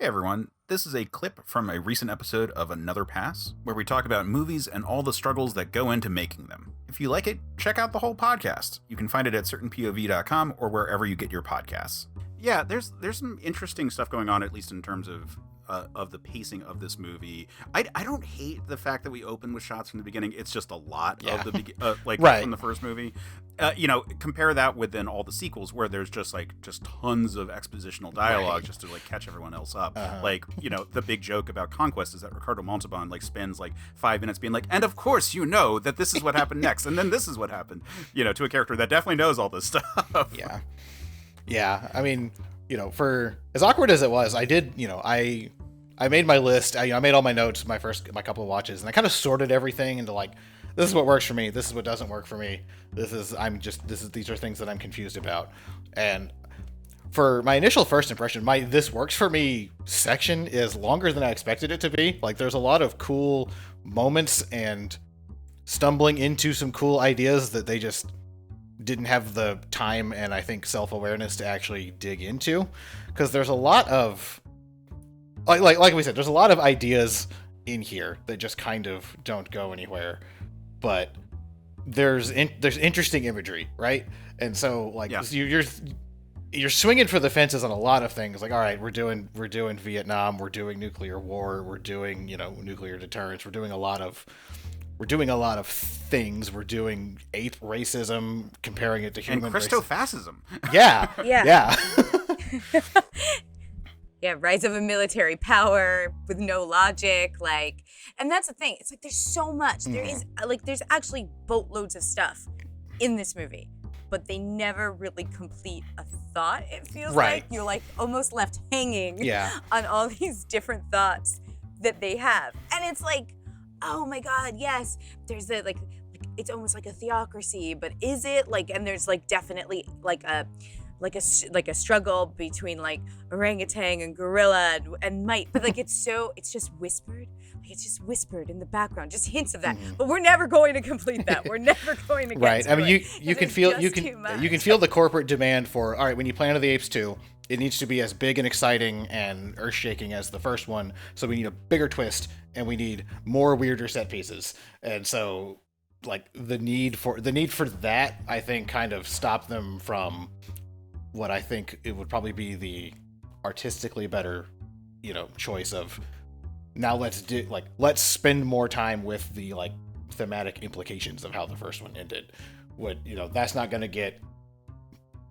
Hey everyone, this is a clip from a recent episode of Another Pass, where we talk about movies and all the struggles that go into making them. If you like it, check out the whole podcast. You can find it at certainpov.com or wherever you get your podcasts. Yeah, there's some interesting stuff going on, at least in terms of the pacing of this movie. I don't hate the fact that we open with shots from the beginning. It's just a lot of the Right. from the first movie. Compare that with then all the sequels where there's just tons of expositional dialogue just to catch everyone else up. The big joke about Conquest is that Ricardo Montalban spends 5 minutes being and of course that this is what happened next, and then this is what happened. To a character that definitely knows all this stuff. Yeah. I mean, for as awkward as it was, I did, I made my list. I made all my notes, my couple of watches, and I kind of sorted everything into this is what works for me. This is what doesn't work for me. These are things that I'm confused about. And for my initial first impression, my this works for me section is longer than I expected it to be. There's a lot of cool moments and stumbling into some cool ideas that they just didn't have the time and I think self-awareness to actually dig into, because there's a lot of like we said, there's a lot of ideas in here that just kind of don't go anywhere, but there's interesting imagery, right? And so you're swinging for the fences on a lot of things. All right, we're doing Vietnam, we're doing nuclear war, we're doing nuclear deterrence, we're doing a lot of things. We're doing ape racism, comparing it to human and Christofascism. Yeah. Yeah, rise of a military power with no logic, and that's the thing. It's there's so much. There is there's actually boatloads of stuff in this movie, but they never really complete a thought. It feels like you're almost left hanging on all these different thoughts that they have, and it's oh my God, yes, there's it's almost like a theocracy, but is it and there's definitely a struggle between orangutan and gorilla and might, but it's just whispered. It's just whispered in the background, just hints of that. But we're never going to complete that. We're never going to get to I mean, it. you can feel the corporate demand for, all right, when you Planet of the Apes 2, it needs to be as big and exciting and earth-shaking as the first one. So we need a bigger twist and we need more weirder set pieces. And so the need for that, I think, kind of stopped them from what I think it would probably be the artistically better, choice of, now let's spend more time with the thematic implications of how the first one ended. That's not going to get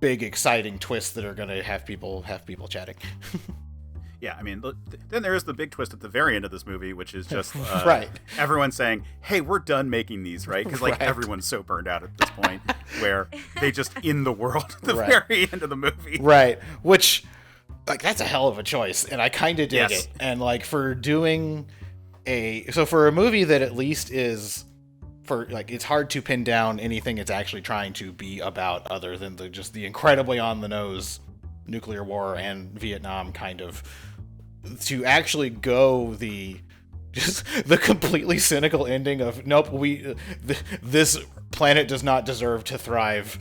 big exciting twists that are going to have people chatting. Yeah, I mean, then there is the big twist at the very end of this movie, which is just everyone saying, hey, we're done making these, right? Because everyone's so burned out at this point where they just in the world at the very end of the movie. Right, which, that's a hell of a choice, and I kind of dig it. And for doing for a movie that at least is, it's hard to pin down anything it's actually trying to be about other than the incredibly on the nose nuclear war and Vietnam kind of, to actually go the completely cynical ending of, nope, this planet does not deserve to thrive,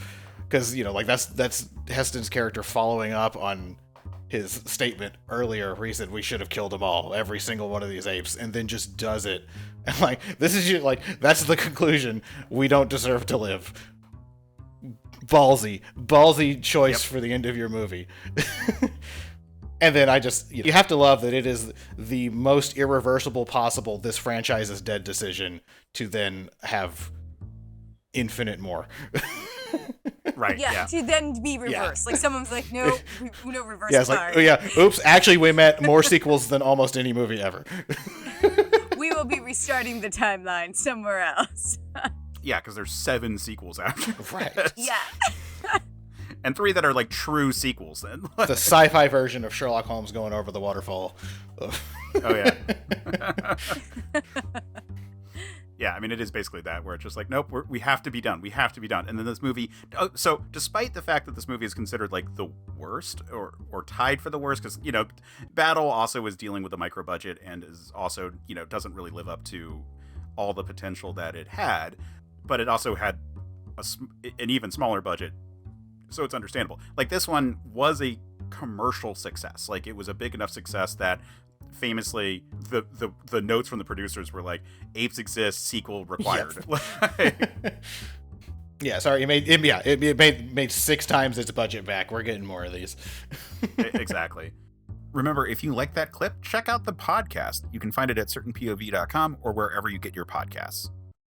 because that's Heston's character following up on his statement earlier where he said we should have killed them all, every single one of these apes, and then just does it, and this is that's the conclusion, we don't deserve to live. Ballsy choice for the end of your movie. And then you have to love that it is the most irreversible possible this franchise is dead decision to then have infinite more. Right. Yeah. To then be reversed. Someone's no, no reverse. Yeah, oops, actually we meant more sequels than almost any movie ever. We will be restarting the timeline somewhere else. Yeah, because there's 7 sequels after. Right. Yeah. And 3 that are true sequels then. The sci-fi version of Sherlock Holmes going over the waterfall. Oh yeah. Yeah, I mean, it is basically that, where it's just nope, we have to be done. We have to be done. And then this movie, so despite the fact that this movie is considered the worst or tied for the worst, because, Battle also is dealing with a micro budget and is also, doesn't really live up to all the potential that it had, but it also had an even smaller budget. So it's understandable. This one was a commercial success. Like, it was a big enough success that famously the notes from the producers were like, Apes exists, sequel required. Yep. Yeah, sorry, it made 6 times its budget back. We're getting more of these. Exactly. Remember, if you like that clip, check out the podcast. You can find it at certainpov.com or wherever you get your podcasts.